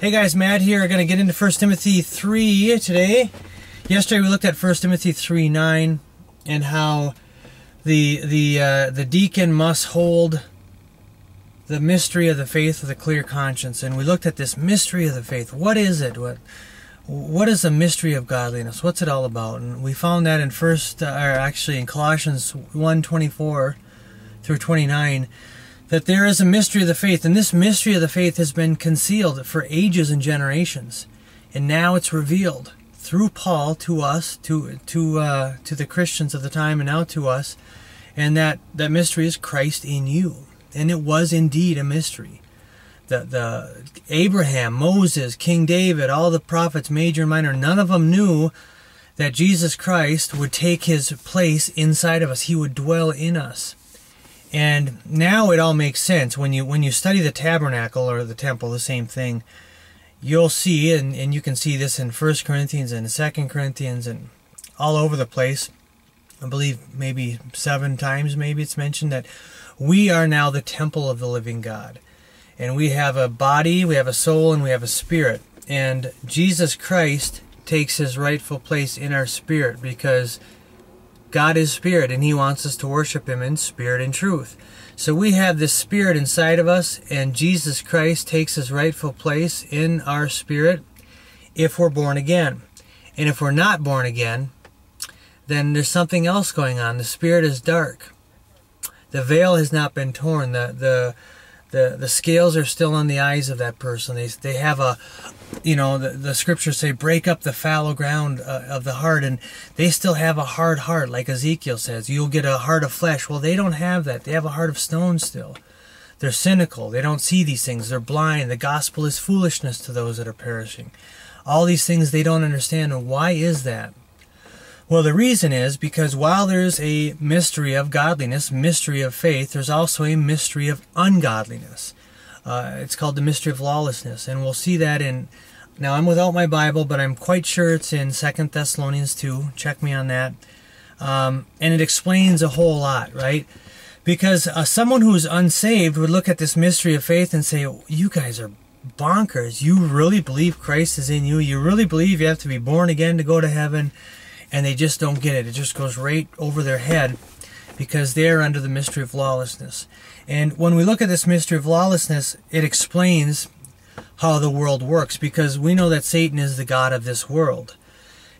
Hey guys, Matt here. We're going to get into 1 Timothy 3 today. Yesterday we looked at 1 Timothy 3:9 and how the deacon must hold the mystery of the faith with a clear conscience. And we looked at this mystery of the faith. What is it? What is the mystery of godliness? What's it all about? And we found that in Colossians 1:24 through 29. That there is a mystery of the faith, and this mystery of the faith has been concealed for ages and generations, and now it's revealed through Paul to us, to the Christians of the time, and now to us, and that mystery is Christ in you, and it was indeed a mystery. The Abraham, Moses, King David, all the prophets, major and minor, none of them knew that Jesus Christ would take his place inside of us. He would dwell in us. And now it all makes sense. When you study the tabernacle or the temple, the same thing, you'll see, and you can see this in 1 Corinthians and 2 Corinthians and all over the place. I believe maybe 7 times maybe it's mentioned that we are now the temple of the living God. And we have a body, we have a soul, and we have a spirit. And Jesus Christ takes his rightful place in our spirit because God is spirit, and he wants us to worship him in spirit and truth. So we have this spirit inside of us, and Jesus Christ takes his rightful place in our spirit if we're born again. And if we're not born again, then there's something else going on. The spirit is dark. The veil has not been torn. The scales are still on the eyes of that person. They have the scriptures say, break up the fallow ground of the heart, and they still have a hard heart, like Ezekiel says. You'll get a heart of flesh. Well, they don't have that. They have a heart of stone still. They're cynical. They don't see these things. They're blind. The gospel is foolishness to those that are perishing. All these things they don't understand. And why is that? Well, the reason is because while there's a mystery of godliness, mystery of faith, there's also a mystery of ungodliness. It's called the mystery of lawlessness, and we'll see that in, now I'm without my Bible, but I'm quite sure it's in 2 Thessalonians 2. Check me on that. And it explains a whole lot, right? Because someone who's unsaved would look at this mystery of faith and say, you guys are bonkers. You really believe Christ is in you? You really believe you have to be born again to go to heaven? And they just don't get it. It just goes right over their head because they're under the mystery of lawlessness. And when we look at this mystery of lawlessness, it explains how the world works, because we know that Satan is the god of this world.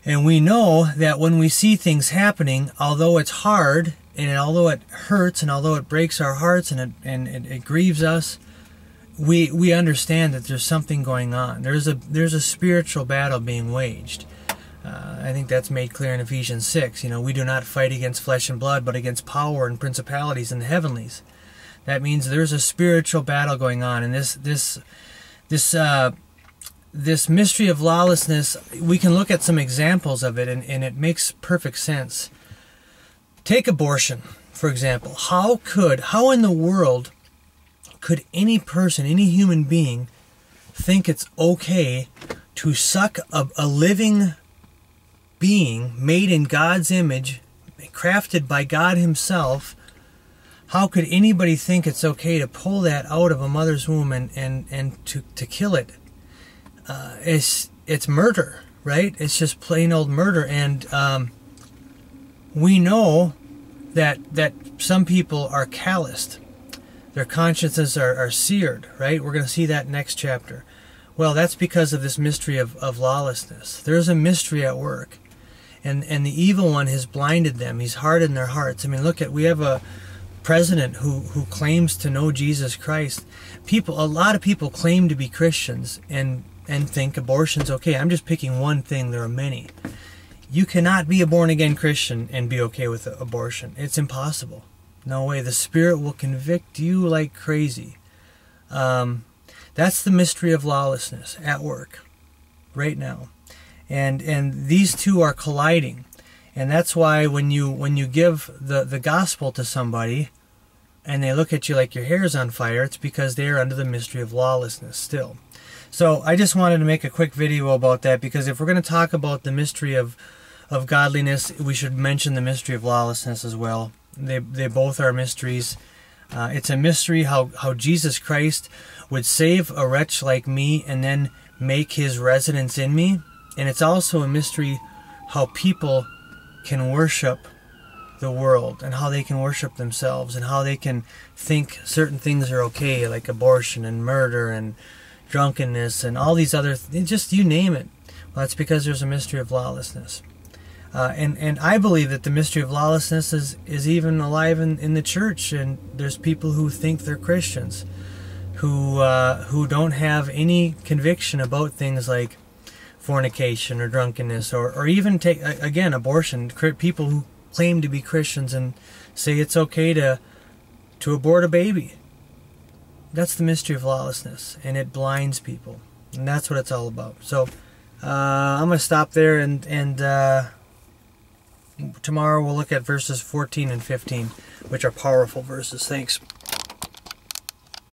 And we know that when we see things happening, although it's hard, and although it hurts, and although it breaks our hearts, and it grieves us, we understand that there's something going on. There's a spiritual battle being waged. I think that's made clear in Ephesians 6. We do not fight against flesh and blood, but against power and principalities in the heavenlies. That means there's a spiritual battle going on, and this mystery of lawlessness, we can look at some examples of it, and it makes perfect sense. Take abortion, for example. How in the world could any person, any human being, think it's okay to suck a living being made in God's image, crafted by God himself? How could anybody think it's okay to pull that out of a mother's womb and to kill it? It's murder, right? It's just plain old murder. And we know that some people are calloused. Their consciences are seared, right? We're going to see that next chapter. Well, that's because of this mystery of lawlessness. There's a mystery at work. And the evil one has blinded them. He's hardened their hearts. I mean, we have a president who claims to know Jesus Christ. A lot of people claim to be Christians and think abortion's okay. I'm just picking one thing. There are many. You cannot be a born-again Christian and be okay with abortion. It's impossible. No way. The Spirit will convict you like crazy. That's the mystery of lawlessness at work right now. And these two are colliding. And that's why when you give the gospel to somebody and they look at you like your hair's on fire, it's because they're under the mystery of lawlessness still. So I just wanted to make a quick video about that, because if we're going to talk about the mystery of godliness, we should mention the mystery of lawlessness as well. They both are mysteries. It's a mystery how Jesus Christ would save a wretch like me and then make his residence in me. And it's also a mystery how people can worship the world and how they can worship themselves and how they can think certain things are okay, like abortion and murder and drunkenness and all these other just you name it. Well, that's because there's a mystery of lawlessness. And I believe that the mystery of lawlessness is even alive in the church, and there's people who think they're Christians who don't have any conviction about things like fornication or drunkenness or even take again abortion. People who claim to be Christians and say it's okay to abort a baby. That's the mystery of lawlessness, and it blinds people, and that's what it's all about. So I'm going to stop there, and tomorrow we'll look at verses 14 and 15, which are powerful verses. Thanks.